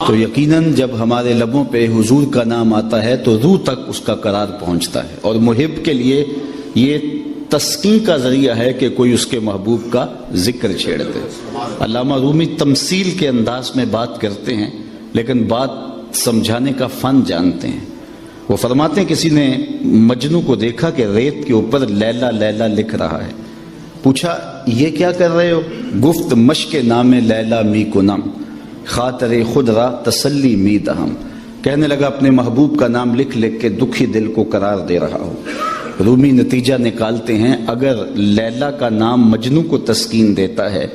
تو یقیناً جب ہمارے لبوں پہ حضور کا نام آتا ہے تو روح تک اس کا قرار پہنچتا ہے، اور محب کے لیے یہ تسکین کا ذریعہ ہے کہ کوئی اس کے محبوب کا ذکر چھیڑ دے۔ علامہ رومی تمثیل کے انداز میں بات کرتے ہیں، لیکن بات سمجھانے کا فن جانتے ہیں۔ وہ فرماتے ہیں کسی نے مجنو کو دیکھا کہ ریت کے اوپر لیلا لیلا لکھ رہا ہے، پوچھا یہ کیا کر رہے ہو؟ گفت مشق نام لیلا می کنم خاطر خود را تسلی می دہم، کہنے لگا اپنے محبوب کا نام لکھ لکھ کے دکھی دل کو قرار دے رہا ہوں۔ رومی نتیجہ نکالتے ہیں اگر لیلا کا نام مجنو کو تسکین دیتا ہے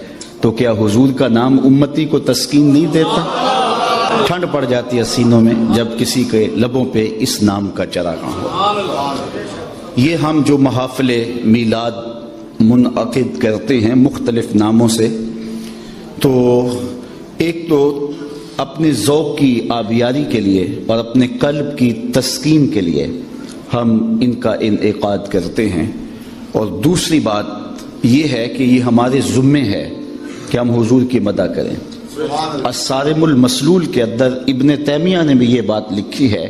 تو کیا حضور کا نام امتی کو تسکین نہیں دیتا؟ ٹھنڈ پڑ جاتی ہے سینوں میں جب کسی کے لبوں پہ اس نام کا چراغاں ہو۔ یہ ہم جو محافل میلاد منعقد کرتے ہیں مختلف ناموں سے، تو ایک تو اپنے ذوق کی آبیاری کے لیے اور اپنے قلب کی تسکین کے لیے ہم ان کا انعقاد کرتے ہیں، اور دوسری بات یہ ہے کہ یہ ہمارے ذمے ہے کہ ہم حضور کی مدح کریں۔ الصارم المسلول کے اندر ابن تیمیہ نے بھی یہ بات لکھی ہے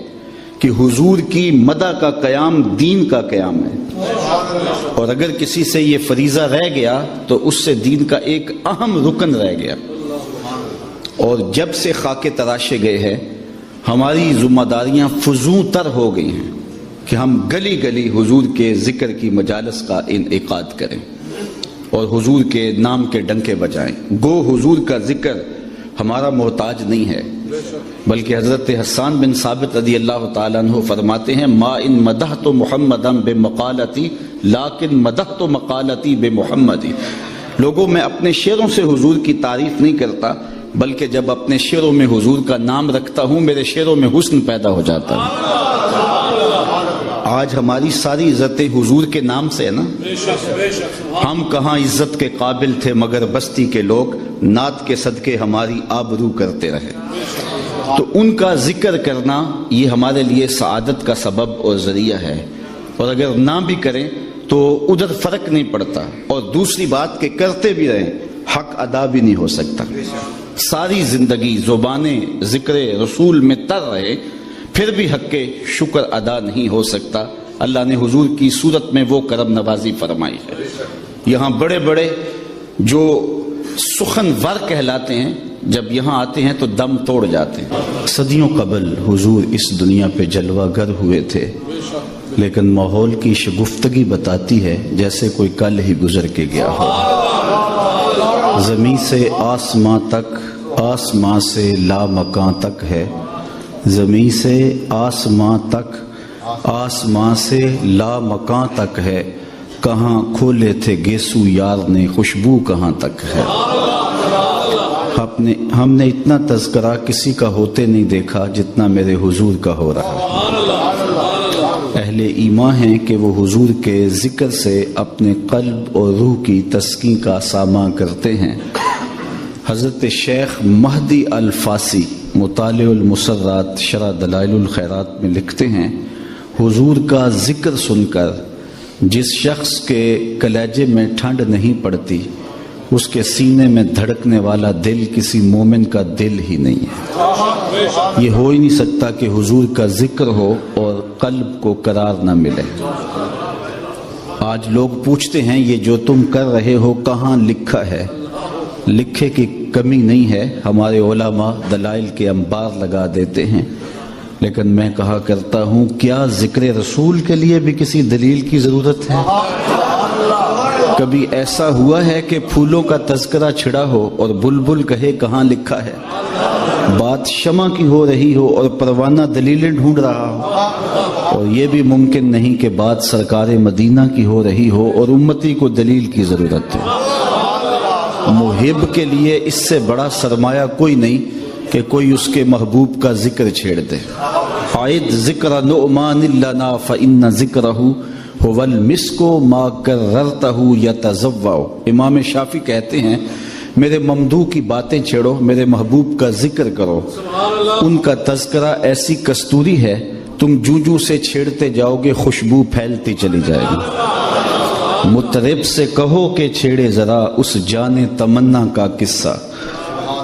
کہ حضور کی مدح کا قیام دین کا قیام ہے، اور اگر کسی سے یہ فریضہ رہ گیا تو اس سے دین کا ایک اہم رکن رہ گیا۔ اور جب سے خاکے تراشے گئے ہیں ہماری ذمہ داریاں فزوں تر ہو گئی ہیں کہ ہم گلی گلی حضور کے ذکر کی مجالس کا انعقاد کریں اور حضور کے نام کے ڈنکے بجائیں۔ گو حضور کا ذکر ہمارا محتاج نہیں ہے، بلکہ حضرت حسان بن ثابت رضی اللہ تعالیٰ عنہ فرماتے ہیں ما ان مدحت محمدا بمقالتی لیکن مدحت مقالتی بمحمدی، لوگوں میں اپنے شعروں سے حضور کی تعریف نہیں کرتا، بلکہ جب اپنے شعروں میں حضور کا نام رکھتا ہوں میرے شعروں میں حسن پیدا ہو جاتا ہے۔ آج ہماری ساری عزت حضور کے نام سے ہے نا، ہم کہاں عزت کے قابل تھے مگر بستی کے لوگ نعت کے صدقے ہماری آبرو کرتے رہے۔ تو ان کا ذکر کرنا یہ ہمارے لیے سعادت کا سبب اور ذریعہ ہے، اور اگر نہ بھی کریں تو ادھر فرق نہیں پڑتا، اور دوسری بات کہ کرتے بھی رہیں حق ادا بھی نہیں ہو سکتا۔ ساری زندگی زبانیں ذکر رسول میں تر رہے پھر بھی حق کے شکر ادا نہیں ہو سکتا۔ اللہ نے حضور کی صورت میں وہ کرم نوازی فرمائی ہے، یہاں بڑے بڑے جو سخن ور کہلاتے ہیں جب یہاں آتے ہیں تو دم توڑ جاتے ہیں۔ صدیوں قبل حضور اس دنیا پہ جلوہ گر ہوئے تھے، لیکن ماحول کی شگفتگی بتاتی ہے جیسے کوئی کل ہی گزر کے گیا ہو۔ زمین سے آسماں تک، آسماں سے لامکاں تک ہے، زمین سے آسماں تک، آسماں سے لامکاں تک ہے، کہاں کھولے تھے گیسو یار نے خوشبو کہاں تک ہے۔ ہم نے اتنا تذکرہ کسی کا ہوتے نہیں دیکھا جتنا میرے حضور کا ہو رہا ہے۔ اہل ایمان ہیں کہ وہ حضور کے ذکر سے اپنے قلب اور روح کی تسکین کا ساماں کرتے ہیں۔ حضرت شیخ مہدی الفاسی مطالع المسرات شرح دلائل الخیرات میں لکھتے ہیں حضور کا ذکر سن کر جس شخص کے کلیجے میں ٹھنڈ نہیں پڑتی اس کے سینے میں دھڑکنے والا دل کسی مومن کا دل ہی نہیں ہے۔ یہ ہو ہی نہیں سکتا کہ حضور کا ذکر ہو اور قلب کو قرار نہ ملے۔ آج لوگ پوچھتے ہیں یہ جو تم کر رہے ہو کہاں لکھا ہے؟ لکھے کی کمی نہیں ہے، ہمارے علماء دلائل کے انبار لگا دیتے ہیں، لیکن میں کہا کرتا ہوں کیا ذکر رسول کے لیے بھی کسی دلیل کی ضرورت ہے؟ کبھی ایسا ہوا ہے کہ پھولوں کا تذکرہ چھڑا ہو اور بلبل کہے کہاں لکھا ہے؟ بات شمع کی ہو رہی ہو اور پروانہ دلیلیں ڈھونڈ رہا ہو، اور یہ بھی ممکن نہیں کہ بات سرکار مدینہ کی ہو رہی ہو اور امتی کو دلیل کی ضرورت ہے۔ محب کے لیے اس سے بڑا سرمایہ کوئی نہیں کہ کوئی اس کے محبوب کا ذکر چھیڑ دے۔ عائد ذکر نعمان لنا فإن ذکرہ هو المسک ما کررتہ یتزوع۔ امام شافعی کہتے ہیں میرے ممدوح کی باتیں چھیڑو، میرے محبوب کا ذکر کرو، ان کا تذکرہ ایسی کستوری ہے تم جوں سے چھیڑتے جاؤ گے خوشبو پھیلتی چلی جائے گی۔ مطرب سے کہو کہ چھیڑے ذرا اس جان تمنا کا قصہ،